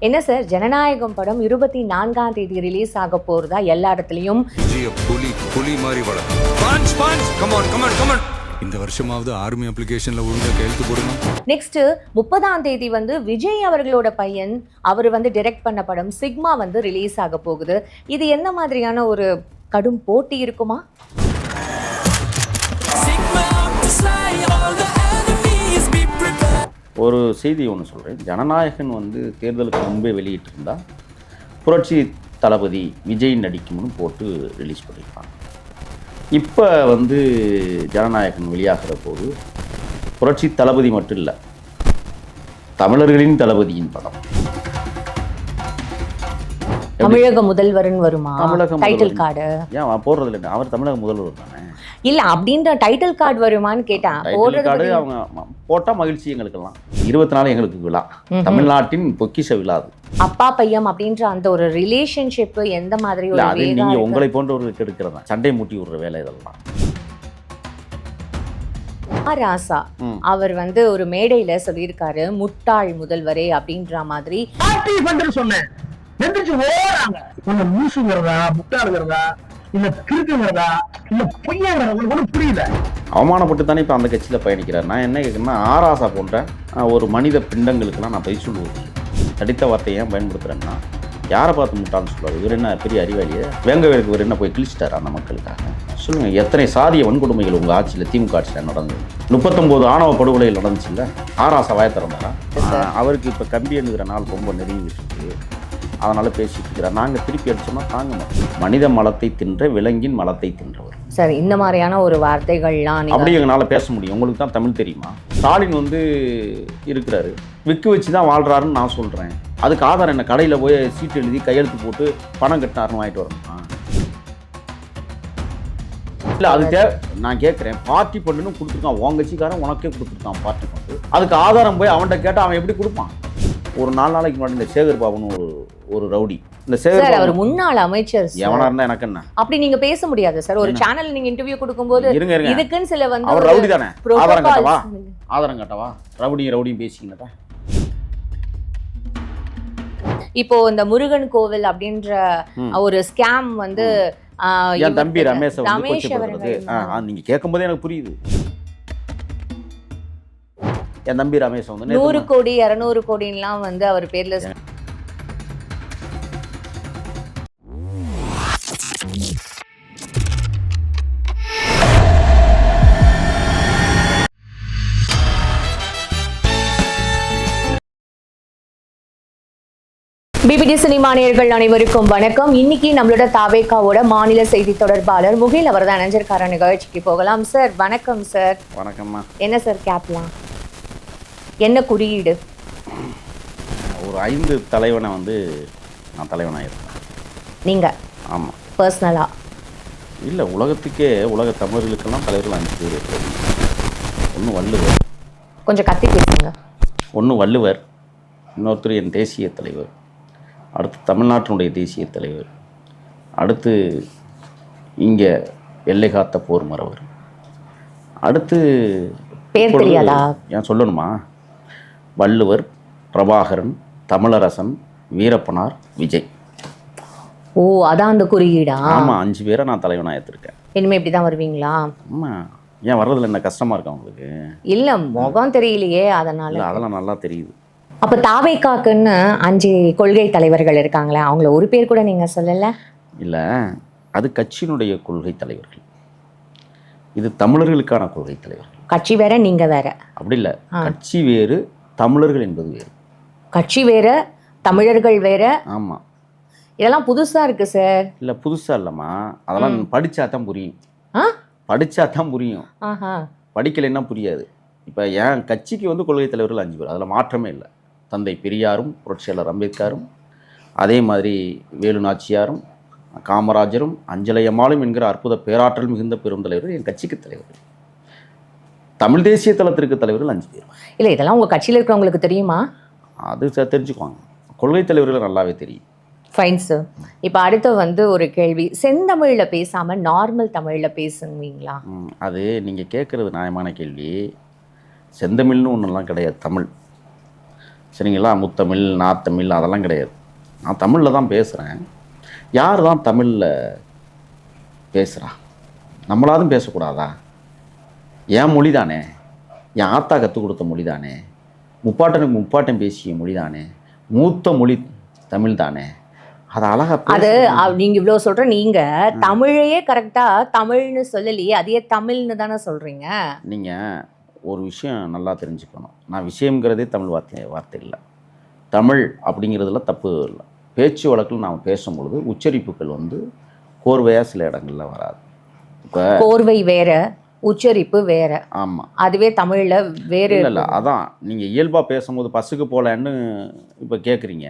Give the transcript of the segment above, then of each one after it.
என்ன சார், ஜனநாயகம் படம் 24ஆம் தேதி ரிலீஸ் ஆக போறதா எல்லா இடத்துலயும். புலி மாதிரி வள. இந்த வருஷமாவது ஆர்மி அப்ளிகேஷன்ல ஒழுங்கா கையெழுத்து போடுங்க. நெக்ஸ்ட் 30ஆம் தேதி விஜய் அவர்களோட பையன் அவர் டைரக்ட் பண்ண படம் சிக்மா ரிலீஸ் ஆக போகுது. இது என்ன மாதிரியான ஒரு கடும் போட்டி இருக்குமா? ஒரு செய்தி ஒன்று சொல்கிறேன். ஜனநாயகன் தேர்தலுக்கு முன்பே வெளியிட்டிருந்தா புரட்சி தளபதி விஜய் நடிக்கும்னு போட்டு ரிலீஸ் பண்ணியிருப்பாங்க. இப்போ ஜனநாயகன் வெளியாகிற போது புரட்சி தளபதி மட்டும் இல்லை, தமிழர்களின் தளபதியின் படம். தமிழக முதல்வர்னு வருமா? டைட்டில் கார்டு ஏன் போடுறது இல்லை? அவர் தமிழக முதல்வர் தானே. இல்ல அப்படின்ற டைட்டில் கார்டு வருமான்னு கேட்டான். டைட்டில் கார்டு அவங்க போட்டா மகிழ்ச்சி எங்களுக்கெல்லாம். 24 எங்களுக்கு விழா, தமிழ்நாட்டின் பொக்கிஷ விழா. அப்பா பையன் அப்படின்ற அந்த ஒரு ரிலேஷன்ஷிப் எந்த மாதிரி ஒரு அது நீங்க உங்களை போன்றவர்களுக்கு எடுக்கிறதா சண்டை மூட்டி விடுற வேலை இதெல்லாம். ராசா அவர் ஒரு மேடையில சொல்லியிருக்காரு, முட்டாள் முதல்வரே அப்படின்ற மாதிரி. சொன்னேன் முட்டாளுங்கிறதா இல்ல கிறுக்குங்கிறதா இல்ல பொய்யாங்கிறதா புரியல. அவமானப்பட்டு தானே இப்போ அந்த கட்சியில் பயணிக்கிறார். நான் என்ன கேட்குறேன்னா, ஆராசா போன்ற ஒரு மனித பிண்டங்களுக்கெல்லாம் நான் பதில் சொல்லுவது. தடித்த வார்த்தையை ஏன் பயன்படுத்துகிறேன்னா, யாரை பார்த்து முட்டான்னு சொல்லுவார்? இவர் என்ன பெரிய அறிவாளியை வேங்கவேலுக்கு இவர் என்ன போய் கிழிச்சிட்டார் அந்த மக்களுக்காக? சொல்லுங்கள், எத்தனை சாதிய வன்கொடுமைகள் உங்கள் ஆட்சியில், திமுக ஆட்சியில் நடந்தது? 39 ஆணவ படுகொலைகள் நடந்துச்சுல்ல. ஆராசா வாய திறந்தாரா? அவருக்கு இப்போ கம்பி எண்ணுகிற நாள் ரொம்ப நெருங்கிட்டு அதனால் பேசிட்டு இருக்கிறார். நாங்கள் திருப்பி அடிச்சோம்னா தாங்க மாட்டோம். மனித மலத்தை தின்ற விலங்கின் மலத்தை தின்றவர் சார். இந்த மாதிரியான ஒரு வார்த்தைகள்லாம் அப்படி எங்களால் பேச முடியும். உங்களுக்கு தான் தமிழ் தெரியுமா? ஸ்டாலின் இருக்கிறாரு, விக்கு வச்சு தான் வாழ்கிறாருன்னு நான் சொல்கிறேன். அதுக்கு ஆதாரம் என்ன? கடையில் போய் சீட்டு எழுதி கையெழுத்து போட்டு பணம் கட்டினாருன்னு வாங்கிட்டு வரணுமா? இல்லை, அது நான் கேட்குறேன். பார்ட்டி பண்ணுன்னு கொடுத்துருக்கான், உன் கட்சிக்காரன் உனக்கே கொடுத்துருக்கான் பார்ட்டி பண்ணு. அதுக்கு ஆதாரம் போய் அவன்கிட்ட கேட்டால் அவன் எப்படி கொடுப்பான்? ஒரு 4 நாளைக்கு முன்னாடி இந்த சேகர் பாபுன்னு ஒரு ரவுடி, இந்த சேகர் அவர் முன்னாள் அமைச்சர், எவனா இருந்தா எனக்கு என்ன? அப்படி நீங்க பேச முடியாது சார். ஒரு சேனல் நீங்க இன்டர்வியூ கொடுக்கும்போது இதுக்குன்னு சில அவர் ரவுடி தானே, ஆதாரம் கட்டவா? ஆதாரம் கட்டவா? ரவுடியும் பேசிக்கிட்டா. இப்போ இந்த முருகன் கோவில் அப்படின்ற ஒரு ஸ்கேம் என் தம்பி ரமேஷ் நீங்க கேட்கும் போதே எனக்கு புரியுது. என் தம்பி ரமேஷ் 100 கோடி 200 கோடிலாம் அவர் பேர்ல. பிபிடி சினிமா நேயர்கள் அனைவருக்கும் வணக்கம். இன்னைக்கு நம்மளோட தாவேகாவோட மாநில செய்தி தொடர்பாளர் முகில் அவர் தான் இணைஞ்சிருக்கார. நிகழ்ச்சிக்கு போகலாம் சார். வணக்கம் சார். வணக்கம்மா. என்ன சார் கேப்லாம், என்ன குறியீடு? ஒரு 5 தலைவனை நான் தலைவனாக இருக்கேன். நீங்கள்? ஆமாம். பர்சனலா இல்லை, உலகத்துக்கே, உலக தமிழர்களுக்கெல்லாம் தலைவர்கள் 5 பேர் இருக்காங்க. ஒன்று வள்ளுவர். கொஞ்சம் கத்தி பேசுங்க. ஒன்று வள்ளுவர், இன்னொருத்தர் என் தேசிய தலைவர், அடுத்து தமிழ்நாட்டினுடைய தேசிய தலைவர், அடுத்து இங்கே எல்லை காத்த போர் மறவர், அடுத்து பேர் தெரியாதா? ஏன் சொல்லணுமா? வள்ளுவர், பிரபாகரன், தமிழரசன், வீரப்பனார், விஜய். ஓ, அதான் அந்த குறியீடா? ஆமாம், 5 பேரை நான் தலைவனாக எடுத்திருக்கேன். இனிமேல் இப்படி தான் வருவீங்களா? ஆமாம். ஏன் வர்றதில்ல? என்ன கஷ்டமாக இருக்கா உங்களுக்கு? இல்லை, முகம் தெரியலையே, அதனால. அதெல்லாம் நல்லா தெரியுது. அப்போ தாவேகாக்குன்னு 5 கொள்கை தலைவர்கள் இருக்காங்களே, அவங்கள ஒரு பேர் கூட நீங்கள் சொல்லலை? இல்லை, அது கட்சியினுடைய கொள்கை தலைவர்கள். இது தமிழர்களுக்கான கொள்கை தலைவர்கள். கட்சி வேற, நீங்க வேற. அப்படி இல்லை, கட்சி வேறு, தமிழர்கள் என்பது வேறு. கட்சி வேற, தமிழர்கள் வேற. ஆமாம். இதெல்லாம் புதுசா இருக்கு சார். இல்லை, புதுசா இல்லைம்மா, அதெல்லாம் படிச்சா தான் புரியும். படிச்சா தான் புரியும், படிக்கலைன்னா புரியாது. இப்போ என் கட்சிக்கு கொள்கை தலைவர்கள் 5 பேர், அதில் மாற்றமே இல்லை. தந்தை பெரியாரும், புரட்சியாளர் அம்பேத்கரும், அதே மாதிரி வேலு நாச்சியாரும், காமராஜரும், அஞ்சலை அம்மாளும் என்கிற அற்புத பேராற்றல் மிகுந்த பெரும் தலைவர்கள் என் கட்சிக்கு தலைவர்கள். தமிழ் தேசிய தளத்திற்கு தலைவர்கள் 5 பேர். இல்லை, இதெல்லாம் உங்கள் கட்சியில் இருக்கிறவங்களுக்கு தெரியுமா? அது தெரிஞ்சுக்குவாங்க. கொள்கை தலைவர்கள் நல்லாவே தெரியும். Fine sir. இப்போ அடுத்து ஒரு கேள்வி, செந்தமிழில் பேசாமல் நார்மல் தமிழில் பேசுவீங்களா? அது நீங்கள் கேட்குறது நியாயமான கேள்வி. செந்தமிழ்னு ஒன்றெல்லாம் கிடையாது. தமிழ் சரிங்களா? முத்தமிழ், நாத்தமிழ் அதெல்லாம் கிடையாது. நான் தமிழில் தான் பேசுகிறேன். யார் தான் தமிழில் பேசுகிறா? நம்மளாதும் பேசக்கூடாதா? என் மொழி தானே, என் ஆத்தா கற்றுக் கொடுத்த மொழி தானே, முப்பாட்டனுக்கு முப்பாட்டன் பேசிய மொழி தானே, மூத்த மொழி தமிழ் தானே, அது அழகா அது நீங்க இவ்வளவு சொல்ற, நீங்க தமிழையே கரெக்டா தமிழ்னு சொல்லலையே, அதையே தமிழ்னு தானே சொல்றீங்க. நீங்கள் ஒரு விஷயம் நல்லா தெரிஞ்சுக்கணும். நான் விஷயங்கிறதே தமிழ் வார்த்தை இல்லை. தமிழ் அப்படிங்கிறதுல தப்பு இல்லை. பேச்சு வழக்கில் நாம் பேசும்பொழுது உச்சரிப்புகள் வந்து கோர்வையாக சில இடங்களில் வராது. இப்போ கோர்வை வேற, உச்சரிப்பு வேற. ஆமாம், அதுவே தமிழ்ல வேறு இல்லை அதான் நீங்கள் இயல்பாக பேசும்போது பஸ்ஸுக்கு போகலன்னு இப்போ கேட்குறீங்க,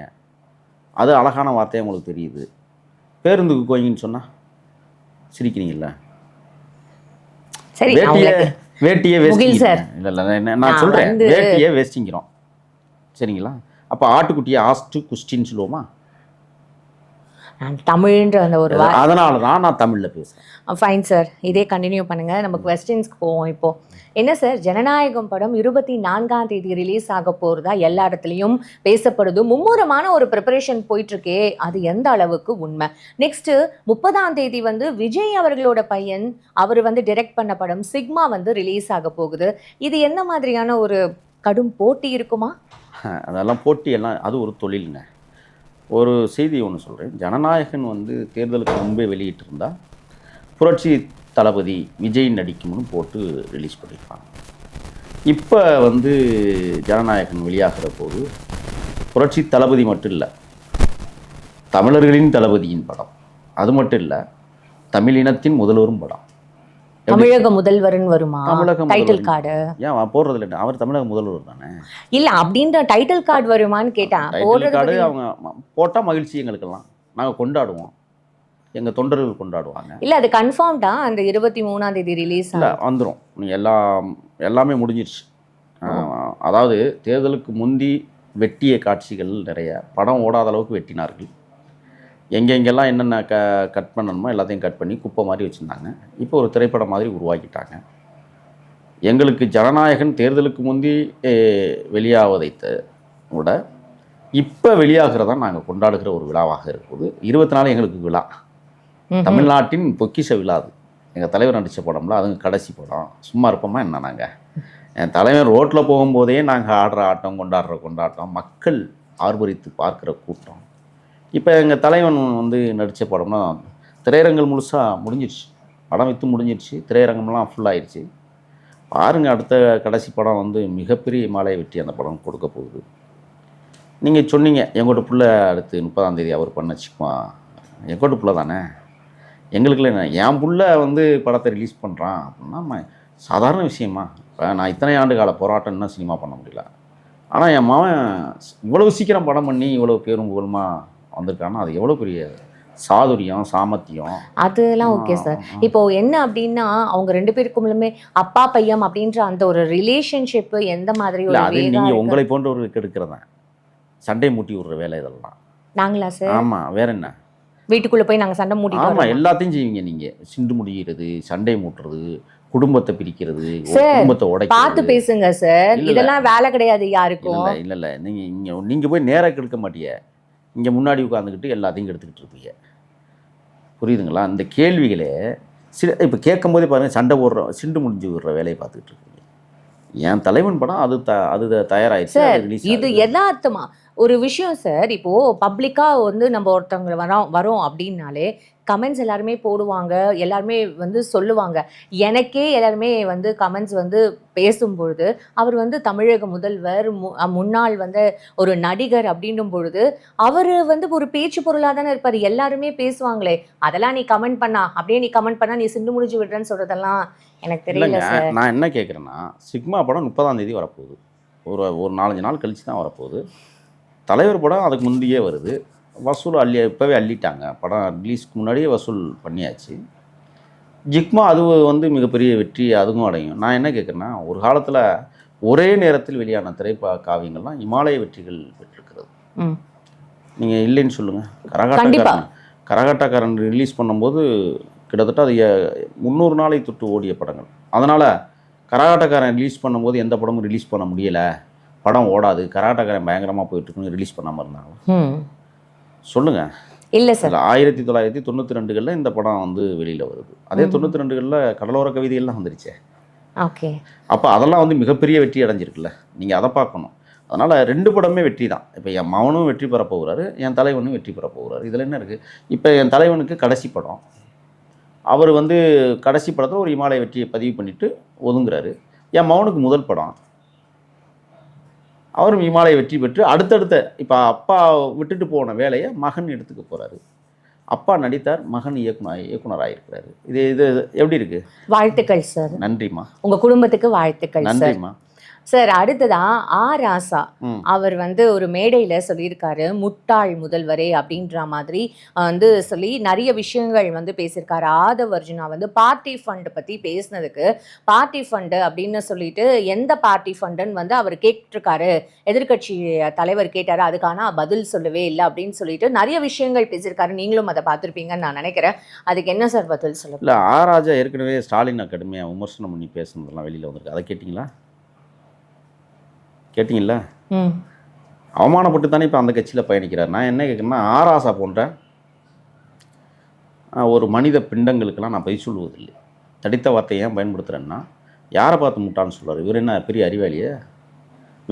அது அழகான வார்த்தையாக உங்களுக்கு தெரியுது. பேருந்துக்கு கோயிங்கன்னு சொன்னால் சிரிக்கிறீங்கள. சரி, வேட்டியே வேஸ்டிங்க. இல்லை நான் சொல்கிறேன், வேட்டியே வேஸ்டிங்கிறோம். சரிங்களா? அப்போ ஆட்டுக்குட்டியை ஆஸ்ட்டு குஸ்டின்னு சொல்லுவோமா? தமிழ்ன்ற அந்த ஒரு அதனால தான் நான் தமிழில் பேசுகிறேன். ஃபைன் சார், இதே கண்டினியூ பண்ணுங்க. நம்ம கொஸ்டின்ஸ்க்கு போவோம். இப்போ என்ன சார், ஜனநாயகம் படம் 24ஆம் தேதி ரிலீஸ் ஆக போறதா எல்லா இடத்துலையும் பேசப்படுது. மும்முரமான ஒரு ப்ரிப்பரேஷன் போயிட்டு இருக்கே, அது எந்த அளவுக்கு உண்மை? நெக்ஸ்ட் 30ஆம் தேதி வந்து விஜய் அவர்களோட பையன் அவர் வந்து டைரக்ட் பண்ண படம் சிக்மா வந்து ரிலீஸ் ஆக போகுது. இது என்ன மாதிரியான ஒரு கடும் போட்டி இருக்குமா? அதெல்லாம் போட்டி எல்லாம் அது ஒரு தொழிலுங்க. ஒரு செய்தி ஒன்று சொல்கிறேன். ஜனநாயகன் வந்து தேர்தலுக்கு முன்பே வெளியிட்டிருந்தா புரட்சி தளபதி விஜய் நடிக்கும்னு போட்டு ரிலீஸ் பண்ணியிருப்பாங்க. இப்போ வந்து ஜனநாயகன் வெளியாகிற போது புரட்சி தளபதி மட்டும் இல்லை, தமிழர்களின் தளபதியின் படம். அது மட்டும் இல்லை, தமிழினத்தின் முதல்வரும் படம். தமிழக முதல்வர்னு வருமா? தமிழக டைட்டில் கார்டு ஏன் போடுறது இல்லை? அவர் தமிழக முதல்வர் தானே. இல்ல அப்படின்ற டைட்டில் கார்டு வருமான்னு கேட்டேன். டைட்டில் கார்டு அவங்க போட்டால் மகிழ்ச்சி எங்களுக்கெல்லாம், நாங்கள் கொண்டாடுவோம், எங்கள் தொண்டர்கள் கொண்டாடுவாங்க. இல்ல அது கன்ஃபார்ம்டா அந்த 23ஆம் தேதி ரிலீஸ் இல்லை வந்துடும். எல்லாமே முடிஞ்சிருச்சு. அதாவது தேர்தலுக்கு முந்தி வெட்டிய காட்சிகள் நிறைய, படம் ஓடாத அளவுக்கு வெட்டினார்கள். எங்கெங்கெல்லாம் என்னென்ன கட் பண்ணணுமோ எல்லாத்தையும் கட் பண்ணி குப்பை மாதிரி வச்சுருந்தாங்க. இப்போ ஒரு திரைப்படம் மாதிரி உருவாக்கிட்டாங்க. எங்களுக்கு ஜனநாயகன் தேர்தலுக்கு முந்தி வெளியாவதை விட இப்போ வெளியாகிறதான் நாங்கள் கொண்டாடுகிற ஒரு விழாவாக இருக்குது. 24 எங்களுக்கு விழா, தமிழ்நாட்டின் பொக்கிஷ விழா. அது எங்கள் தலைவர் நடித்த படம்ல, அதுங்க கடைசி படம். சும்மா இருப்போமா என்ன? நாங்கள் என் தலைவர் ரோட்டில் போகும்போதே நாங்கள் ஆடுற ஆட்டம், கொண்டாடுற கொண்டாட்டம், மக்கள் ஆர்வரித்து பார்க்குற கூட்டம். இப்போ எங்கள் தலைவன் வந்து நடித்த படம்னா திரையரங்கள் முழுசாக முடிஞ்சிடுச்சு, படம் விற்று முடிஞ்சிடுச்சு, திரையரங்கம்லாம் ஃபுல்லாகிடுச்சு. பாருங்கள், அடுத்த கடைசி படம் வந்து மிகப்பெரிய மாலையை வெட்டி அந்த படம் கொடுக்க போகுது. நீங்கள் சொன்னீங்க எங்கோட்ட புள்ள அடுத்து 30ஆம் தேதி அவர் பண்ணச்சுக்குமா. எங்கோட்ட புள்ள தானே, எங்களுக்குள்ள என்ன, என் புள்ள வந்து படத்தை ரிலீஸ் பண்ணுறான் அப்படின்னா சாதாரண விஷயமா? இப்போ நான் இத்தனை ஆண்டு கால போராட்டம் இன்னும் சினிமா பண்ண முடியல. ஆனால் என் மகன் இவ்வளவு சீக்கிரம் படம் பண்ணி இவ்வளோ பேரும் புகழுமா வந்திருக்காங்கன்னா அது எவ்வளோ பெரிய சாதுரியம், சாமர்த்தியம். அதெல்லாம் ஓகே சார். இப்போ என்ன அப்படின்னா அவங்க ரெண்டு பேருக்குமே அப்பா பையன் அப்படின்ற அந்த ஒரு ரிலேஷன்ஷிப் எந்த மாதிரி ஒரு அது நீங்கள் உங்களை போன்றவர்களுக்கு எடுக்கிறதான் சண்டை மூட்டி விடுற வேலை இதெல்லாம். நாங்களா சார்? ஆமாம், வேற என்ன, வீட்டுக்குள்ளே போய் நாங்கள் சண்டை மூட்டி. ஆமாம், எல்லாத்தையும் செய்வீங்க நீங்கள். சிண்டு முடிகிறது, சண்டை மூட்டுறது, குடும்பத்தை பிரிக்கிறது, குடும்பத்தை உடைக்கிறது. பார்த்து பேசுங்க சார், இதெல்லாம் வேலை கிடையாது யாருக்கும். இல்லை நீங்கள் போய் நேராக கெடுக்க மாட்டீங்க, இங்கே முன்னாடி உட்காந்துக்கிட்டு எல்லாத்தையும் கெடுத்துக்கிட்டு இருப்பீங்க. புரியுதுங்களா? இந்த கேள்விகளே இப்போ கேட்கும் போதே பாருங்கள், சண்டை போடுற சிண்டு முடிஞ்சு விடுற வேலையை பார்த்துக்கிட்டு இருக்கீங்க. என் தலைவன் படம் அது தயாராகிடுச்சு. இது யதார்த்தமா ஒரு விஷயம் சார். இப்போ பப்ளிக்கா வந்து நம்ம ஒருத்தவங்க வரோம் அப்படின்னாலே கமெண்ட்ஸ் எல்லாருமே போடுவாங்க, எல்லாருமே வந்து சொல்லுவாங்க. எனக்கே எல்லாருமே வந்து கமெண்ட்ஸ் வந்து பேசும்பொழுது அவர் வந்து தமிழக முதல்வர், முன்னாள் வந்து ஒரு நடிகர் அப்படின்னும் பொழுது அவர் வந்து ஒரு பேச்சு பொருளாக தானே இருப்பார். எல்லாருமே பேசுவாங்களே, அதெல்லாம் நீ கமெண்ட் பண்ணா, அப்படியே நீ கமெண்ட் பண்ணா நீ சிண்டு முடிஞ்சு விடுறேன்னு சொல்றதெல்லாம் எனக்கு தெரியல சார். நான் என்ன கேட்குறேன்னா, சிக்மா படம் 30ஆம் தேதி வரப்போகுது. ஒரு 4-5 நாள் கழிச்சு தான் வரப்போகுது. தலைவர் படம் அதுக்கு முந்தையே வருது. வசூல் இப்போவே அள்ளிட்டாங்க. படம் ரிலீஸ்க்கு முன்னாடியே வசூல் பண்ணியாச்சு. ஜிக்மா அது வந்து மிகப்பெரிய வெற்றி அதுவும் அடையும். நான் என்ன கேட்குறேன்னா, ஒரு காலத்தில் ஒரே நேரத்தில் வெளியான காவியங்கள்லாம் இமாலய வெற்றிகள் பெற்றிருக்கிறது. நீங்கள் இல்லைன்னு சொல்லுங்கள். கரகாட்டக்காரன் ரிலீஸ் பண்ணும்போது கிட்டத்தட்ட அது 300 நாளை தொட்டு ஓடிய படங்கள். அதனால் கரகாட்டக்காரன் ரிலீஸ் பண்ணும்போது எந்த படமும் ரிலீஸ் பண்ண முடியலை, படம் ஓடாது, கராட்டக்காரன் பயங்கரமாக போயிட்டுருக்குன்னு ரிலீஸ் பண்ணாமல் இருந்தாங்களா? சொல்லுங்கள். இல்லை சார். 1992களில் இந்த படம் வந்து வெளியில் வருது. அதே 92களில் கடலோர கவிதையெல்லாம் வந்துருச்சே. ஓகே. அப்போ அதெல்லாம் வந்து மிகப்பெரிய வெற்றி அடைஞ்சிருக்குல்ல, நீங்கள் அதை பார்க்கணும். அதனால் 2 படமே வெற்றி தான். இப்போ என் மகனும் வெற்றி பெற போகிறாரு, என் தலைவனும் வெற்றி பெற போகிறாரு. இதில் என்ன இருக்குது? இப்போ என் தலைவனுக்கு கடைசி படம், அவர் வந்து கடைசி படத்தில் ஒரு இமாலய வெற்றியை பதிவு பண்ணிவிட்டு ஒதுங்குறாரு. என் மகனுக்கு முதல் படம், அவரும் இமாலய வெற்றி பெற்று அடுத்தடுத்த இப்போ அப்பா விட்டுட்டு போன வேலையை மகன் எடுத்துக்க போகிறாரு. அப்பா நடித்தார், மகன் இயக்குனராக இருக்கிறாரு. இது எப்படி இருக்குது? வாழ்த்துக்கள் சார். நன்றிம்மா. உங்கள் குடும்பத்துக்கு வாழ்த்துக்கள் சார். நன்றிம்மா. சார், அடுத்ததான் ராசா அவர் வந்து ஒரு மேடையில் சொல்லியிருக்காரு, முட்டாள் முதல்வரே அப்படின்ற மாதிரி வந்து சொல்லி நிறைய விஷயங்கள் வந்து பேசியிருக்காரு. ஆதவ் அர்ஜுனா வந்து பார்ட்டி ஃபண்ட் பற்றி பேசினதுக்கு பார்ட்டி ஃபண்டு அப்படின்னு சொல்லிட்டு எந்த பார்ட்டி ஃபண்டுன்னு வந்து அவர் கேட்டிருக்காரு, எதிர்கட்சி தலைவர் கேட்டார், அதுக்கான பதில் சொல்லவே இல்லை அப்படின்னு சொல்லிட்டு நிறைய விஷயங்கள் பேசியிருக்காரு. நீங்களும் அதை பார்த்துருப்பீங்கன்னு நான் நினைக்கிறேன். அதுக்கு என்ன சார் பதில் சொல்ல? இல்லை, ராஜா ஏற்கனவே ஸ்டாலின் கடுமையாக விமர்சனம் பண்ணி பேசுனதெல்லாம் வெளியில் வந்திருக்கு. அதை கேட்டிங்களா? கேட்டிங்களா? அவமானப்பட்டு தானே இப்போ அந்த கட்சியில் பயணிக்கிறார். நான் என்ன கேட்குறேன்னா, ராசா போன்ற ஒரு மனித பிண்டங்களுக்கெல்லாம் நான் பதில் சொல்லுவதில்லை. தடித்த வார்த்தையை ஏன் பயன்படுத்துகிறேன்னா, யாரை பார்த்து முட்டான்னு சொல்கிறார்? இவர் என்ன பெரிய அறிவாளியே?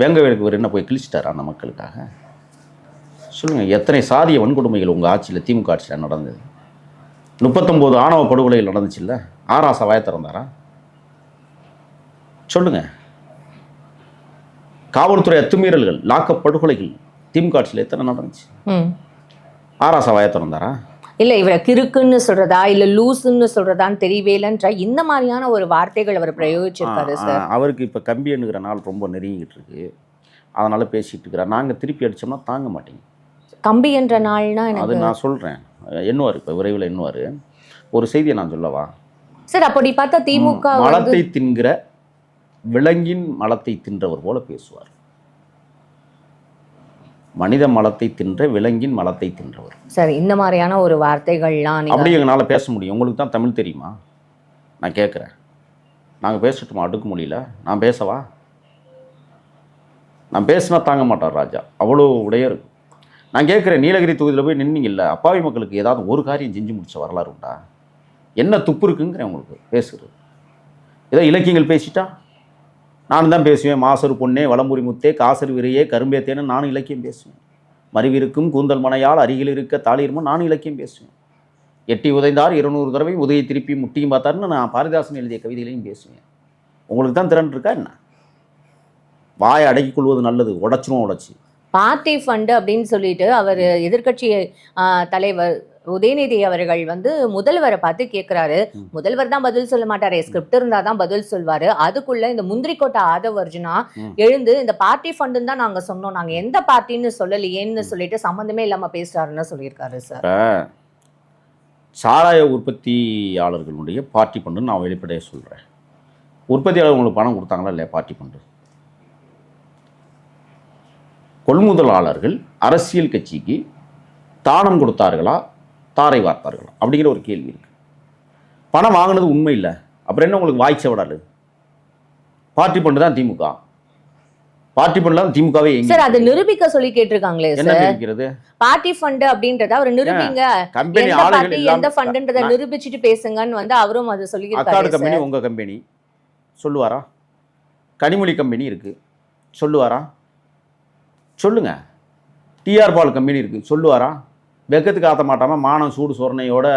வேங்கவேலுக்கு இவர் என்ன போய் கிழிச்சிட்டார் அந்த மக்களுக்காக? சொல்லுங்கள். எத்தனை சாதிய வன்கொடுமைகள் உங்கள் ஆட்சியில், திமுக ஆட்சியில் நடந்தது? 39 ஆணவ படுகொலைகள் நடந்துச்சுல்ல? ராசா வாய திறந்தாரா? சொல்லுங்கள். காவல்துறை அத்துமீறல்கள், லாக்கப் படுகொலைகள் திமுக ஆட்சியில் எத்தனை நடந்துச்சு? ராசா வாய திறந்தாரா? இல்லை, இவரை கிறுக்குன்னு சொல்றதா இல்லை லூசுன்னு சொல்றதான்னு தெரியவே இல்லைன்ற இந்த மாதிரியான ஒரு வார்த்தைகள் அவர் பிரயோகிச்சிருக்காரு சார். அவருக்கு இப்போ கம்பி எண்ணுகிற நாள் ரொம்ப நெருங்கிட்டு இருக்கு, அதனால பேசிட்டு இருக்கிறார். நாங்கள் திருப்பி அடித்தோம்னா தாங்க மாட்டேங்க. கம்பி என்ற நாள்னா அது நான் சொல்கிறேன், எண்ணுவார், இப்போ விரைவில் எண்ணுவார். ஒரு செய்தியை நான் சொல்லவா சார்? அப்படி பார்த்தா திமுக மலத்தை தின்கிற விலங்கின் மலத்தை தின்றவர் போல பேசுவார். மனித மலத்தை தின்ற விலங்கின் மலத்தை தின்றவர் சார். இந்த மாதிரியான ஒரு வார்த்தைகள்லாம் அப்படி எங்களால் பேச முடியும்? உங்களுக்கு தான் தமிழ் தெரியுமா? நான் கேட்குறேன், நாங்கள் பேசட்டுமா? அடுக்க முடியல, நான் பேசவா? நான் பேசினா தாங்க மாட்டார் ராஜா, அவ்வளோ உடைய இருக்கு. நான் கேட்குறேன், நீலகிரி தொகுதியில் போய் நின்னீங்கல்ல, அப்பாவி மக்களுக்கு ஏதாவது ஒரு காரியம் செஞ்சு முடிச்ச வரலாறு உண்டா? என்ன துப்பு இருக்குங்கிறேன் உங்களுக்கு பேசுகிறது. ஏதோ இலக்கியங்கள் பேசிட்டா நானும் தான் பேசுவேன். மாசரு பொன்னே, வளம்புரி முத்தே, காசர் விரையே, கரும்பேத்தேன்னு நானும் இலக்கியம் பேசுவேன். மறிவிருக்கும் கூந்தல் மனையால் அருகில் இருக்க தாளிருமோ நானும் இலக்கியம் பேசுவேன். எட்டி உதைந்தார் 200 தடவை உதயை திருப்பி முட்டியும் பார்த்தாருன்னு நான் பாரதிதாசன் எழுதிய கவிதைகளையும் பேசுவேன். உங்களுக்கு தான் திறன் இருக்கா என்ன? வாயை அடக்கிக் கொள்வது நல்லது, உடச்சும் உடச்சி. பார்ட்டி ஃபண்டு அப்படின்னு சொல்லிட்டு அவர் எதிர்கட்சி தலைவர் உதயநிதி அவர்கள் வந்து முதல்வரை பார்த்து கேட்குறாரு. முதல்வர் தான் பதில் சொல்ல மாட்டாரு, ஸ்கிரிப்ட் இருந்தால் தான் பதில் சொல்வாரு. அதுக்குள்ள இந்த முந்திரிக்கோட்டை ஆதவ் அர்ஜுனா எழுந்து இந்த பார்ட்டி ஃபண்டுன்னு தான் நாங்கள் சொன்னோம், நாங்கள் எந்த பார்ட்டின்னு சொல்லலையேன்னு சொல்லிட்டு சம்மந்தமே இல்லாமல் பேசுறாருன்னு சொல்லியிருக்காரு சார். சாராய உற்பத்தியாளர்களுடைய பார்ட்டி ஃபண்டுன்னு நான் வெளிப்படையாக சொல்கிறேன். உற்பத்தியாளர் உங்களுக்கு பணம் கொடுத்தாங்களா இல்லையா? Party fund. கொள்முதலாளர்கள் அரசியல் கட்சிக்கு தானம் கொடுத்தார்களா, தாரை வார்த்தார்களா அப்படிங்கிற ஒரு கேள்வி இருக்கு. பணம் வாங்கினது உண்மை இல்லை, அப்புறம் என்ன உங்களுக்கு வாய்ச்ச விடாது? பார்ட்டி ஃபண்டு தான் திமுக, பார்ட்டி ஃபண்டு தான் திமுகவே. சார், அதை நிரூபிக்க சொல்லி கேட்டிருக்காங்களே என்ன நிரூபிக்கிறது? பார்ட்டி ஃபண்டு அப்படின்றத அவர் நிரூபிங்க, கம்பெனி எந்த ஃபண்டுன்றதை நிரூபிச்சுட்டு பேசுங்கன்னு வந்து அவரும் அதை சொல்லி. அக்காடு கம்பெனி உங்க கம்பெனி சொல்லுவாரா? கனிமொழி கம்பெனி இருக்கு சொல்லுவாரா? சொல்லுங்க. டிஆர் பால் கம்பெனி இருக்குது சொல்லுவாரா? வெக்கத்துக்கு ஆற்ற மாட்டாமல் மானம் சூடு சோரணையோட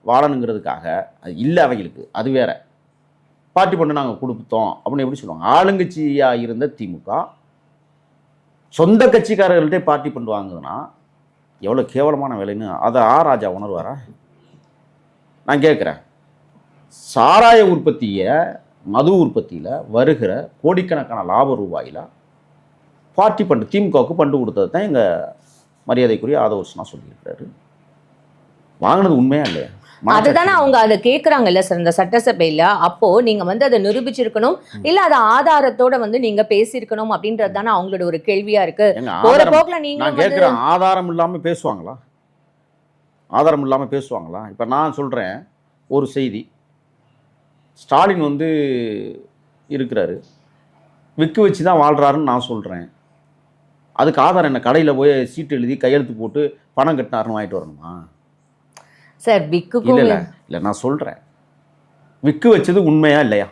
வாழணுங்கிறதுக்காக அது இல்லை அவங்களுக்கு. அது வேற. பார்ட்டி பண்ணி நாங்கள் கொடுத்தோம் அப்படின்னு எப்படி சொல்லுவாங்க? ஆளுங்கட்சியாக இருந்த திமுக சொந்த கட்சிக்காரர்கள்ட்டே பார்ட்டி பண்ணி வாங்குதுன்னா எவ்வளோ கேவலமான வேலைன்னு அதை ராஜா உணர்வாரா? நான் கேட்குறேன். சாராய உற்பத்தியை, மது உற்பத்தியில் வருகிற கோடிக்கணக்கான லாப ரூபாயில் பார்ட்டி ஃபண்டு திமுகவுக்கு ஃபண்டு கொடுத்தது தான் எங்கள் மரியாதைக்குரிய ஆதவ் அர்ஜுனா சொல்லியிருக்கிறாரு. வாங்கினது உண்மையா இல்லையா? அதுதானே அவங்க அதை கேட்குறாங்கல்ல சார் இந்த சட்டசபையில். அப்போ நீங்கள் வந்து அதை நிரூபிச்சிருக்கணும், இல்லை அதை ஆதாரத்தோட வந்து நீங்கள் பேசியிருக்கணும் அப்படின்றது தானே அவங்களோட ஒரு கேள்வியாக இருக்கு. போகிற போக்கில் நீங்கள் நான் கேட்குறேன், ஆதாரம் இல்லாமல் பேசுவாங்களா? ஆதாரம் இல்லாமல் பேசுவாங்களா? இப்போ நான் சொல்கிறேன் ஒரு செய்தி. ஸ்டாலின் வந்து இருக்கிறாரு, விக்கு வச்சு தான் வாழ்கிறாருன்னு நான் சொல்கிறேன். அதுக்கு ஆதாரம் என்ன? கடையில் போய் சீட்டு எழுதி கையெழுத்து போட்டு பணம் கட்டினாருன்னு வாங்கிட்டு வரணுமா? சார் விக்குக்கும் இல்லை நான் சொல்கிறேன், விக்கு வச்சது உண்மையா இல்லையா?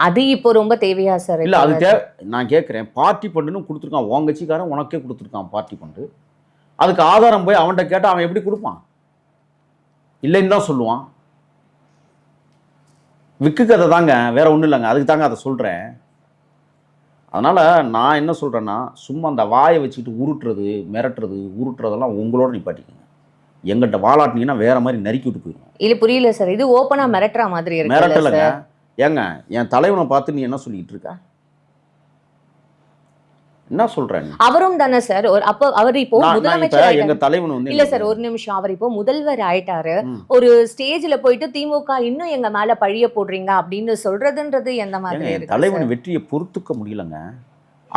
அது இப்போ ரொம்ப தேவையா சார்? இல்லை அது நான் கேட்குறேன், பார்ட்டி ஃபண்டுன்னு கொடுத்துருக்கான் உன் கட்சிக்காரன், உனக்கே கொடுத்துருக்கான் பார்ட்டி ஃபண்டு. அதுக்கு ஆதாரம் போய் அவன்கிட்ட கேட்டால் அவன் எப்படி கொடுப்பான்? இல்லைன்னு தான் சொல்லுவான். விக்கு கதை தாங்க, வேற ஒன்றும் இல்லைங்க. அதுக்கு தாங்க அதை சொல்கிறேன். அதனால் நான் என்ன சொல்கிறேன்னா, சும்மா அந்த வாயை வச்சுக்கிட்டு உருட்டுறது உருட்டுறதெல்லாம் உங்களோட நிப்பாட்டிக்கங்க. எங்கிட்ட வாலாட்டினீங்கன்னா வேற மாதிரி நறுக்கி விட்டு போயிடும். இல்லை புரியல சார், இது ஓப்பனாக மிரட்டுற மாதிரி இருக்கு. மிரட்டலைங்க. ஏங்க என் தலைவனை பார்த்து நீ என்ன சொல்லிட்டு இருக்க? என்ன சொல்றேன்? அவரும் தானே சார். அப்போ அவர் இப்போ முதலமைச்சர். எங்க தலைவன் வந்து இல்ல சார் ஒரு நிமிஷம், அவர் இப்போ முதல்வர் ஆயிட்டாரு. ஒரு ஸ்டேஜ்ல போயிட்டு திமுக இன்னும் எங்க மேல பழிய போடுறீங்க அப்படின்னு சொல்றதுன்றது எந்த மாதிரி இருக்கு? தலைவன் வெற்றியை பொறுத்துக்க முடியலங்க.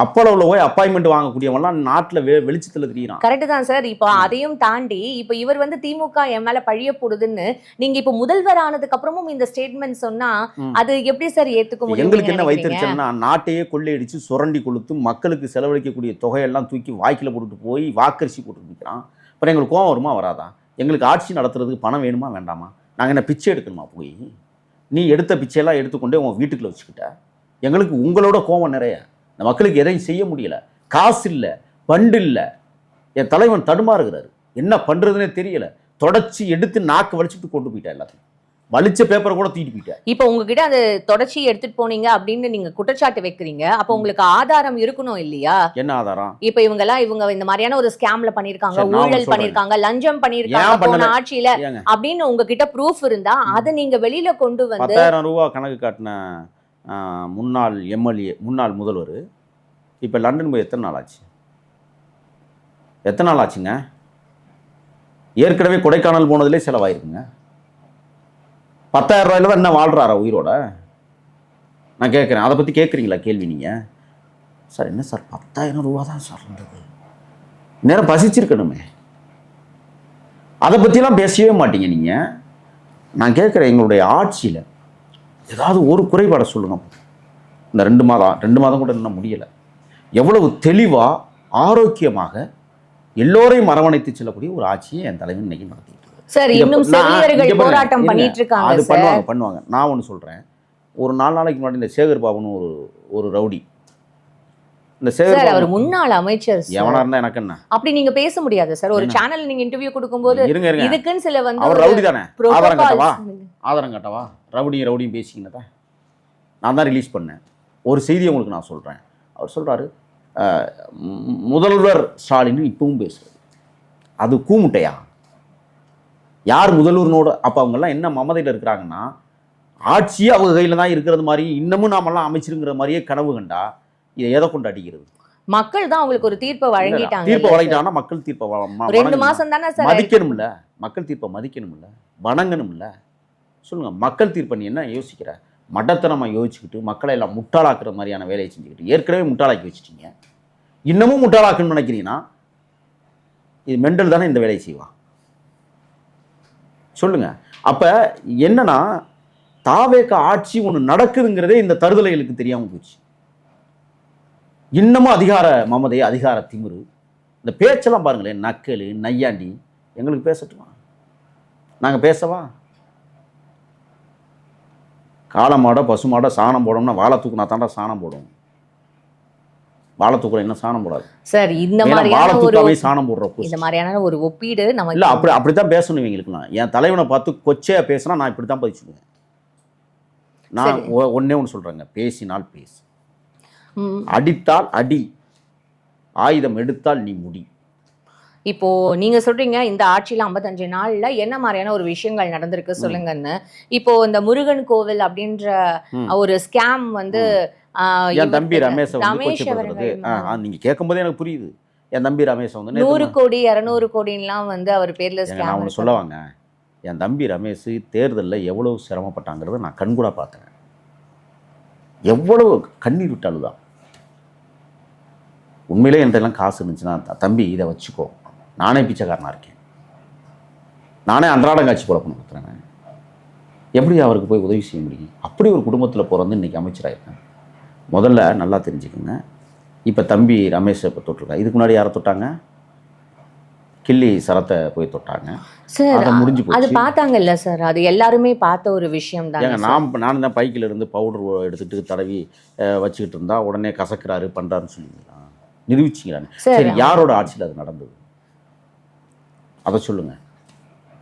அப்பளவுல போய் அப்பாயின்மெண்ட் வாங்கக்கூடியவங்கலாம் நாட்டுல வெளிச்சத்துல தெரியுறான். கரெக்ட் தான் சார். இப்போ அதையும் தாண்டி இப்போ இவர் வந்து திமுக என் மேல பழிய போடுதுன்னு நீங்க இப்போ முதல்வர் ஆனதுக்கு அப்புறமும் இந்த ஸ்டேட்மெண்ட் சொன்னா அது எப்படி சார் ஏத்துக்க முடியும்? எங்களுக்கு என்ன வைத்திருச்சோம்னா, நாட்டையே கொள்ளையடிச்சு சுரண்டி கொளுத்து மக்களுக்கு செலவழிக்கக்கூடிய தொகையெல்லாம் தூக்கி வாய்க்கில போட்டுட்டு போய் வாக்கரிசி போட்டு நிற்கிறான். அப்புறம் எங்களுக்கு கோவம் வருமா வராதா? எங்களுக்கு ஆட்சி நடத்துறதுக்கு பணம் வேணுமா வேண்டாமா? நாங்கள் என்ன பிச்சை எடுக்கணுமா? போய் நீ எடுத்த பிச்சையெல்லாம் எடுத்துக்கொண்டே உன் வீட்டுக்குள்ள வச்சுக்கிட்ட. எங்களுக்கு உங்களோட கோவம் நிறைய. இந்த மக்களுக்கு எதையும் செய்ய முடியல, காசு இல்லை, பண்டு இல்லை. என் தலைவன் தடுமாறுகிறாரு, என்ன பண்ணுறதுனே தெரியல. தொடச்சி எடுத்து நாக்கு வலிச்சுட்டு கொண்டு போயிட்டேன், எல்லாத்தையும் வலிச்ச பேப்பரை கூட தூக்கிட்டு போயிட்டேன். இப்போ உங்ககிட்ட அந்த தொடச்சி எடுத்துட்டு போனீங்க அப்படின்னு நீங்க குற்றச்சாட்டு வைக்கிறீங்க. அப்போ உங்களுக்கு ஆதாரம் இருக்கணும் இல்லையா? என்ன ஆதாரம்? இப்போ இவங்க இந்த மாதிரியான ஒரு ஸ்கேம்ல பண்ணிருக்காங்க, ஊழல் பண்ணிருக்காங்க, லஞ்சம் பண்ணிருக்காங்க போன ஆட்சியில அப்படின்னு உங்ககிட்ட ப்ரூஃப் இருந்தா அதை நீங்க வெளியில கொண்டு வந்து 10,000 ரூபாய் கணக்கு காட்டின முன்னாள் எம்எல்ஏ, முன்னாள் முதல்வர் இப்போ லண்டன் போய் எத்தனை நாள் ஆச்சுங்க? ஏற்கனவே கொடைக்கானல் போனதுலேயே செலவாயிருக்குங்க. 10,000 ரூபாயில தான் என்ன வாழ்கிறாரா உயிரோட? நான் கேட்குறேன், அதை பற்றி கேட்குறீங்களா கேள்வி நீங்கள்? சார் என்ன சார் 10,000 ரூபா தான் சார் இருந்தது, நேரம் பசிச்சிருக்கணுமே. அதை பற்றிலாம் பேசவே மாட்டீங்க நீங்கள். நான் கேட்குறேன், எங்களுடைய ஆட்சியில் ஏதாவது ஒரு குறைபாடை சொல்லுங்கள். இந்த 2 மாதம் கூட இன்னும் முடியலை. எவ்வளவு தெளிவாக ஆரோக்கியமாக எல்லோரையும் அரவணைத்து செல்லக்கூடிய ஒரு ஆட்சியை என் தலைவன் இன்னைக்கு நடத்திட்டு இருக்காரு. சார் இன்னும் செவிலியர்கள் போராட்டம் பண்ணிட்டு இருக்காங்க. அது பண்ணுவாங்க. நான் ஒன்று சொல்கிறேன், ஒரு 4 நாளைக்கு முன்னாடி இந்த சேகர் பாபுன்னு ஒரு ரவுடி, இந்த சேகர் அவர் முன்னாள் அமைச்சர், எவனா இருந்தா எனக்கு என்ன? அப்படி நீங்க பேச முடியாது சார். ஒரு சேனல்ல நீங்க இன்டர்வியூ கொடுக்கும்போது இதுக்குன்னு சில வந்து அவர் ரவுடி தானே, ஆதாரம் கட்டவா? ரவுடியும் பேசிக்கினதா நான் தான் ரிலீஸ் பண்ணேன். ஒரு செய்தியை உங்களுக்கு நான் சொல்கிறேன். அவர் சொல்கிறாரு, முதல்வர் ஸ்டாலின் இப்பவும் பேசுறது அது கூமுட்டையா? யார் முதல்வர்னோட? அப்போ அவங்கெல்லாம் என்ன மமதையில் இருக்கிறாங்கன்னா, ஆட்சியே அவங்க கையில் தான் இருக்கிறது மாதிரி, இன்னமும் நாமெல்லாம் அமைச்சிருங்கிற மாதிரியே கனவு கண்டா இதை எதை கொண்டு அடிக்கிறது? மக்கள் தான் உங்களுக்கு ஒரு தீர்ப்பை வழங்கிட்டாங்க. தீர்ப்பை வழங்கிட்டாங்கன்னா மக்கள் தீர்ப்பை 2 மாசம் தானே சார் மதிக்கணும்ல. மக்கள் தீர்ப்பை மதிக்கணும்ல, வணங்கணும்ல. சொல்லுங்க, மக்கள் தீர்ப்பை நீ என்ன யோசிக்கிற? மடத்தனமாக யோசிச்சுக்கிட்டு மக்களை எல்லாம் முட்டாளாக்குற மாதிரியான வேலையை செஞ்சுக்கிட்டு ஏற்கனவே முட்டாளாக்கி வச்சுட்டீங்க, இன்னமும் முட்டாளாக்கணும்னு நினைக்கிறீங்கன்னா இது மெண்டல் தானே இந்த வேலையை செய்வா? சொல்லுங்க. அப்போ என்னன்னா, தாவேக ஆட்சி ஒன்று நடக்குதுங்கிறதே இந்த தருதலைகளுக்கு தெரியாமல் போச்சு. இன்னமும் அதிகார மமதை, அதிகார திமிரு, இந்த பேச்செல்லாம் பாருங்களேன், நக்கல் நையாண்டி. எங்களுக்கு பேசட்டுமா? நாங்கள் பேசவா? காளமாட பசுமாட சாணம் போடணும்னா வாழை தூக்குனா தாண்டா சாணம் போடும். வாழை தூக்குற என்ன சாணம் போடாது சார். இந்த மாதிரியான சாணம் போடுற இந்த மாதிரியான ஒரு ஒப்பீடு நம்ம இல்லை. அப்படித்தான் பேசணும் இவங்களுக்குலாம். என் தலைவனை பார்த்து கொச்சையா பேசினா நான் இப்படி தான் பதிச்சுடுவேன். நான் ஒன்னே ஒன்று சொல்கிறேங்க, பேசினால் பேசு, அடித்தால் அடி, ஆயுதம் எடுத்தால் நீ முடி. இப்போ நீங்க சொல்றீங்க இந்த ஆட்சியில 55 நாள்ல என்ன மாதிரியான ஒரு விஷயங்கள் நடந்திருக்கு சொல்லுங்கன்னு. இப்போ இந்த முருகன் கோவில் அப்படின்ற ஒரு ஸ்கேம் வந்து என் தம்பி ரமேஷ் நீங்க கேட்கும் போதே எனக்கு புரியுது. என் தம்பி ரமேஷ் வந்து 100 கோடி 200 கோடிலாம் வந்து அவர் பேர்ல ஸ்கேம் சொல்லுவாங்க. என் தம்பி ரமேஷ் தேர்தலில் எவ்வளவு சிரமப்பட்டாங்கிறத நான் கண்கூட பார்த்தேன். எவ்வளவு கண்ணீர் விட்டாலுதான். உண்மையிலே என்கிட்டலாம் காசு இருந்துச்சுன்னா, தம்பி இதை வச்சுக்கோ, நானே பிச்சைக்காரனாக இருக்கேன், நானே அன்றாடங்காட்சி குழப்பம் நடத்துகிறேன், எப்படி அவருக்கு போய் உதவி செய்ய முடியும்? அப்படி ஒரு குடும்பத்தில் பிறந்து இன்றைக்கி அமைச்சராயிருக்கேன். முதல்ல நல்லா தெரிஞ்சுக்கோங்க, இப்போ தம்பி ரமேஷை இப்போ தொட்டிருக்காங்க. இதுக்கு முன்னாடி யாரை தொட்டாங்க? கில்லி சரத்தை போய் தொட்டாங்க. சார் அதை முடிஞ்சு அது போச்சு. பார்த்தாங்கல்ல சார், அது எல்லாருமே பார்த்த ஒரு விஷயம் தான். ஏங்க நான் தான் பைக்கில் இருந்து பவுடர் எடுத்துகிட்டு தடவி வச்சுக்கிட்டு இருந்தா உடனே கசக்கிறாரு பண்ணுறாருன்னு சொல்லுவீங்களா? நிரூபிச்சிங்களான்னு? சரி, யாரோட ஆட்சியில் அது நடந்தது அதை சொல்லுங்கள்.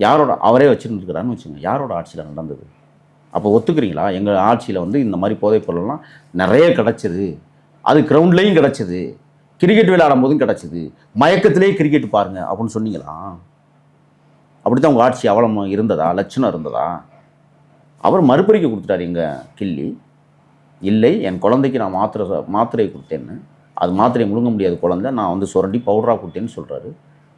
யாரோட அவரே வச்சுருந்துருக்கிறான்னு வச்சுங்க, யாரோட ஆட்சியில் நடந்தது? அப்போ ஒத்துக்கிறீங்களா எங்கள் ஆட்சியில் வந்து இந்த மாதிரி போதைப் பொருள்லாம் நிறைய கிடச்சிது, அது கிரவுண்ட்லேயும் கிடச்சிது, கிரிக்கெட் விளையாடும் போதும் கிடச்சிது, மயக்கத்திலே கிரிக்கெட் பாருங்க அப்படின்னு சொன்னீங்களா? அப்படி தான் உங்கள் ஆட்சி அவலம் இருந்ததா, லட்சணம் இருந்ததா? அவர் மறுபறிக்கை கொடுத்துட்டார் எங்கள் கில்லி. இல்லை, என் குழந்தைக்கு நான் மாத்திரை கொடுத்தேன்னு, அது மாத்திரையை முழுங்க முடியாது குழந்தை, நான் வந்து சுரண்டி பவுடராக கொடுத்தேன்னு சொல்கிறாரு.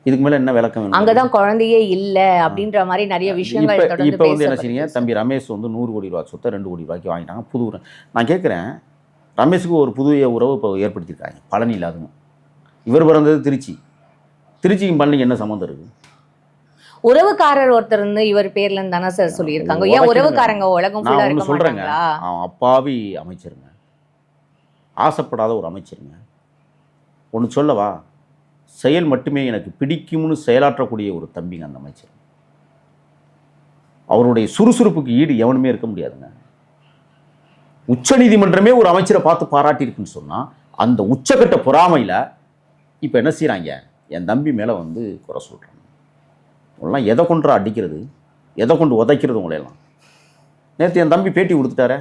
இதுக்கு மேலே என்ன விளக்கம் வேணும்? அங்கதான் குழந்தையே இல்லை அப்படின்ற மாதிரி நிறைய விஷயங்கள் இப்போ வந்து என்ன செய்யுங்க, தம்பி ரமேஷ் வந்து 100 கோடி ரூபா சொத்தை 2 கோடி ரூபாய்க்கு வாங்கிட்டாங்க. புது நான் கேட்குறேன், ரமேஷுக்கு ஒரு புதிய உறவு இப்போ ஏற்படுத்தியிருக்காங்க பழனியில். அதுவும் இவர் பிறந்தது திருச்சிக்கும் பழனிக்கு என்ன சம்மந்தம் இருக்குது? உறவுக்காரர் ஒருத்தர் இருந்து இவர் பேர்ல இருந்து தானே சார் சொல்லியிருக்காங்க. ஏன் உறவுக்காரங்க உலகம் ஃபுல்லா இருக்க சொல்றேங்க, மாட்டாங்களா? அவன் அப்பாவி அமைச்சருங்க, ஆசைப்படாத ஒரு அமைச்சருங்க. ஒன்று சொல்லவா, செயல் மட்டுமே எனக்கு பிடிக்கும்னு செயலாற்றக்கூடிய ஒரு தம்பிங்க அந்த அமைச்சர். அவருடைய சுறுசுறுப்புக்கு ஈடு எவனுமே இருக்க முடியாதுங்க. உச்சநீதிமன்றமே ஒரு அமைச்சரை பார்த்து பாராட்டியிருக்குன்னு சொன்னால் அந்த உச்சக்கட்ட பொறாமையில் இப்போ என்ன செய்கிறாங்க, என் தம்பி மேலே வந்து குறை சொல்கிறாங்க. உங்களாம் எதை கொண்டு அடிக்கிறது, எதை கொண்டு உதைக்கிறது உங்களையெல்லாம்? நேற்று என் தம்பி பேட்டி கொடுத்துட்டாரே,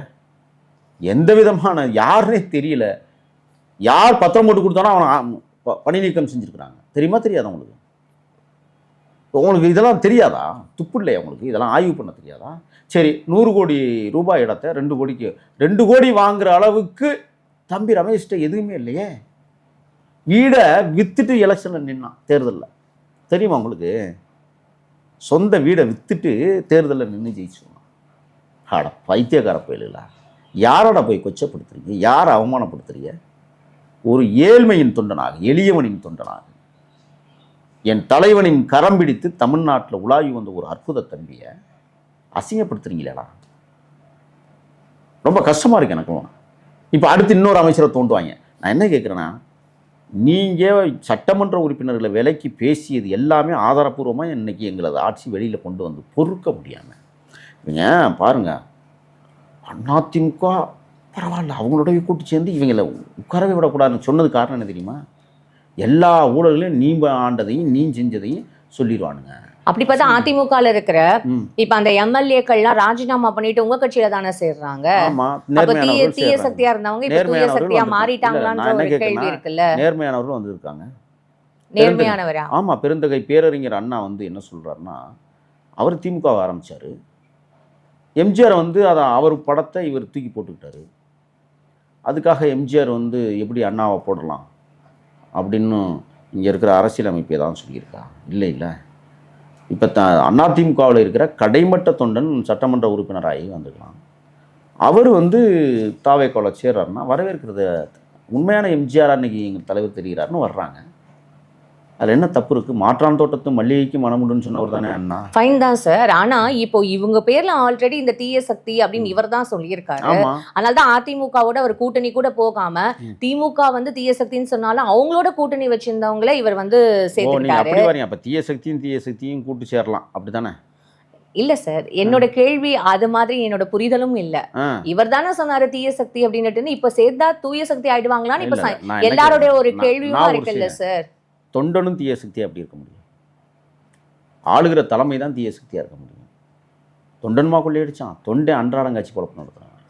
எந்த விதமான யாருன்னே தெரியல, யார் பத்திரம் போட்டு கொடுத்தானோ அவனை பணி நீக்கம் செஞ்சுருக்கிறாங்க. தெரியுமா தெரியாதா உங்களுக்கு? உங்களுக்கு இதெல்லாம் தெரியாதா? துப்பு இல்லையா உங்களுக்கு? இதெல்லாம் ஆய்வு பண்ண தெரியாதா? சரி, 100 கோடி ரூபாய் இடத்த 2 கோடி வாங்குற அளவுக்கு தம்பி ரமேஷ்கிட்ட எதுவுமே இல்லையே. வீடை வித்துட்டு எலெக்ஷனில் நின்னான் தேர்தலில், தெரியுமா உங்களுக்கு? சொந்த வீடை வித்துட்டு தேர்தலில் நின்று ஜெயிச்சுவான். ஆட பைத்தியக்கார பயலுங்களா, யாரோட போய் கொச்சப்படுத்துறீங்க, யாரை அவமானப்படுத்துறீங்க? ஒரு ஏழ்மையின் தொண்டனாக, எளியவனின் தொண்டனாக, என் தலைவனின் கரம் பிடித்து தமிழ்நாட்டில் உலாவி வந்த ஒரு அற்புத தம்பியை அசிங்கப்படுத்துறீங்களா? ரொம்ப கஷ்டமாக இருக்கு எனக்கும். இப்போ அடுத்து இன்னொரு அமைச்சரை தோண்டுவாங்க. நான் என்ன கேட்குறேன்னா, நீங்கள் சட்டமன்ற உறுப்பினர்களை விலைக்கு பேசியது எல்லாமே ஆதாரப்பூர்வமாக இன்றைக்கி எங்களது ஆட்சி வெளியில் கொண்டு வந்து பொறுக்க முடியாமல். இவங்க பாருங்கள், அதிமுக பரவாயில்ல, அவங்களோடய கூட்டு சேர்ந்து இவங்களை உட்காரவே விடக்கூடாதுன்னு சொன்னது காரணம் என்ன தெரியுமா? எல்லா ஊழல்களையும் நீ ஆண்டதையும் நீ செஞ்சதையும் சொல்லிடுவானுங்க. அப்படி பார்த்தா அதிமுகவில் இருக்கிற இப்ப அந்த எம்எல்ஏக்கள்லாம் ராஜினாமா பண்ணிட்டு உங்க கட்சியில தானே சேர்றாங்க. தீய சக்தியா இருந்தவங்க இப்ப தூய சக்தியா மாறிட்டாங்களான்ற ஒரு கேள்வி இருக்குல்ல. நேர்மையானவர்கள் வந்திருக்காங்க. நேர்மையானவரா? ஆமா, பெருந்தகை பேரறிஞர் அண்ணா வந்து என்ன சொல்றாருன்னா, அவர் திமுக ஆரம்பிச்சாரு, எம்ஜிஆர் வந்து அதை அவர் படத்தை இவர் தூக்கி போட்டுக்கிட்டாரு. அதுக்காக எம்ஜிஆர் வந்து எப்படி அண்ணாவை போடலாம் அப்படின்னு இங்கே இருக்கிற அரசியலமைப்பு ஏதாவது சொல்லியிருக்கா? இல்லை இல்லை. இப்போ அதிமுகவில் இருக்கிற கடைமட்ட தொண்டன் சட்டமன்ற உறுப்பினராகி வந்துக்கலாம். அவர் வந்து தாவேக்கால சேர்றாருன்னா வரவேற்கிறது. உண்மையான எம்ஜிஆர் அன்னைக்கு எங்கள் தலைவர் தெரிகிறாருன்னு வர்றாங்க. அதில் என்ன தப்பு இருக்குது? மாற்றான் தோட்டத்து மல்லிகைக்கு மனமுண்டுன்னு சொன்னவர் தானே அண்ணா. ஃபைன் தான் சார். ஆனால் இப்போ இவங்க பேர்ல ஆல்ரெடி இந்த தீய சக்தி அப்படின்னு இவர் தான் சொல்லியிருக்காரு. அதனால தான் அதிமுகவோட அவர் கூட்டணி கூட போகாம திமுக வந்து தீய சக்தின்னு சொன்னாலும் அவங்களோட கூட்டணி வச்சிருந்தவங்களே இவர் வந்து சேர்த்துக்கிட்டாரு. அப்போ தீய சக்தியும் கூட்டு சேரலாம் அப்படித்தானே? இல்ல சார், என்னோட கேள்வி அது மாதிரி என்னோட புரிதலும் இல்ல. இவர் தானே சொன்னாரு தீய சக்தி அப்படின்னு. இப்ப சேர்த்தா தூய சக்தி ஆயிடுவாங்களான்னு இப்ப எல்லாரோட ஒரு கேள்வியும் இருக்குல்ல சார். தொண்டனும் தீய சக்தியாக எப்படி இருக்க முடியும்? ஆளுகிற தலைமை தான் தீய சக்தியாக இருக்க முடியும். தொண்டன்மா கொள்ளையடிச்சான், தொண்டன் அன்றாடம் கட்சி குழப்பம் நடத்துகிறான்.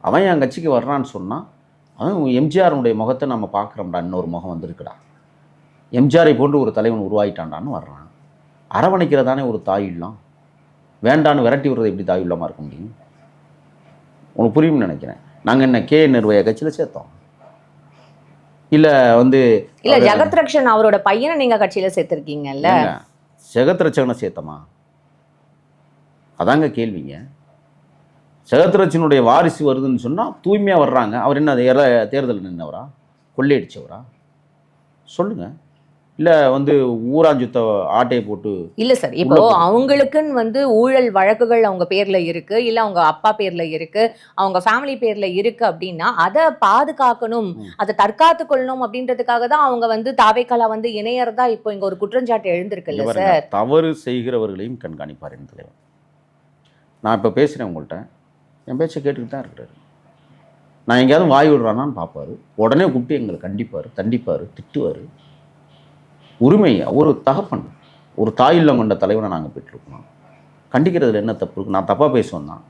அவன் என் கட்சிக்கு வர்றான்னு சொன்னால் அவன் எம்ஜிஆருடைய முகத்தை நம்ம பார்க்குறோம்டா, இன்னொரு முகம் வந்திருக்குடா, எம்ஜிஆரை போன்று ஒரு தலைவன் உருவாயிட்டான்டான்னு வர்றான். அரவணைக்கிறதானே ஒரு தாய் இல்லம். வேண்டான்னு விரட்டி விடுறது எப்படி தாய் இல்லாமல் இருக்க முடியும்? உனக்கு புரியும்னு நினைக்கிறேன். நாங்கள் என்ன கே நிர்வய கட்சியில் சேர்த்தோம் இல்லை வந்து இல்ல ஜெகத் ரட்சன் அவரோட பையனை நீங்க கட்சியில சேர்த்திருக்கீங்கல்ல? ஜெகத் ரட்சனை சேர்த்தமா? அதாங்க கேள்விங்க. ஜெகத் ரட்சனுடைய வாரிசு வருதுன்னு சொன்னால் தூய்மையாக வர்றாங்க. அவர் என்ன தேர்தல் நின்றவரா, கொள்ளையடிச்சவரா? சொல்லுங்கள். இல்லை வந்து ஊராஞ்சுத்த ஆட்டையை போட்டு இல்ல சார், இப்போ உள்ள போகுது. அவங்களுக்குன்னு வந்து ஊழல் வழக்குகள் அவங்க பேர்ல இருக்கு, இல்ல அவங்க அப்பா பேர்ல இருக்கு, அவங்க ஃபேமிலி பேர்ல இருக்கு அப்படின்னா அதை பாதுகாக்கணும், அதை தற்காத்து கொள்ளணும் அப்படின்றதுக்காக தான் அவங்க வந்து தாவேக்கால வந்து இணையறதா இப்போ இங்க ஒரு குற்றச்சாட்டு எழுந்திருக்குல்ல இங்க பாருங்க, சார். தவறு செய்கிறவர்களையும் கண்காணிப்பார் என் தலைவர். நான் இப்போ பேசுகிறேன் உங்கள்கிட்ட, என் பேச்சை கேட்டுக்கிட்டு தான் இருக்கிறாரு. நான் எங்கேயாவது வாய் விடுறானான்னு பார்ப்பாரு, உடனே கூப்பிட்டு எங்களை கண்டிப்பார், தண்டிப்பார், திட்டுவார். உரிமை ஒரு தகப்பன், ஒரு தாய் இல்லம் கொண்ட தலைவனை நாங்கள் பெற்றிருக்கோம். கண்டிக்கிறதுல என்ன தப்பு இருக்குது? நான் தப்பாக பேசுவேன் தான்,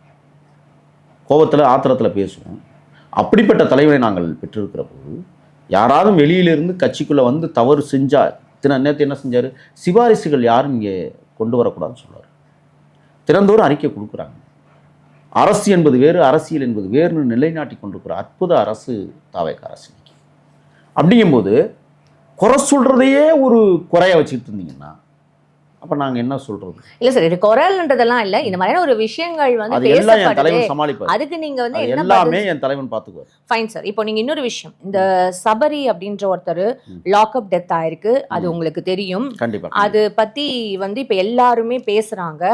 கோபத்தில் ஆத்திரத்தில் பேசுவோம். அப்படிப்பட்ட தலைவனை நாங்கள் பெற்றிருக்கிற போது யாராவது வெளியிலிருந்து கட்சிக்குள்ளே வந்து தவறு செஞ்சால், நேற்று என்ன செஞ்சார், சிபாரிசுகள் யாரும் இங்கே கொண்டு வரக்கூடாதுன்னு சொல்லுவார். திறந்தோறும் அறிக்கை கொடுக்குறாங்க. அரசு என்பது வேறு, அரசியல் என்பது வேறுனு நிலைநாட்டி கொண்டிருக்கிற அற்புத அரசு தாவேக்கா அரசு. அப்படிங்கும்போது குறை சொல்றதையே ஒரு குறைய வச்சுட்டு இருந்தீங்கன்னா அப்ப நாங்க என்ன சொல்றது? இல்ல சார், இது குரல்ன்றதெல்லாம் இல்ல, இந்த மாதிரியான ஒரு விஷயங்கள் வந்து அது எல்லாம் என் பேசப்படுது. தலைவன் சமாளிப்பார். அதுக்கு நீங்க வந்து அது என்ன எல்லாமே என் தலைவன் பார்த்துக்குவார். Fine sir. இப்போ நீங்க இன்னொரு விஷயம், இந்த சபரி அப்படின்ற ஒருத்தர் லாக்அப் டெத் ஆயிருக்கு, அது உங்களுக்கு தெரியும். கண்டிப்பா. அது பத்தி வந்து இப்ப எல்லாருமே பேசுறாங்க.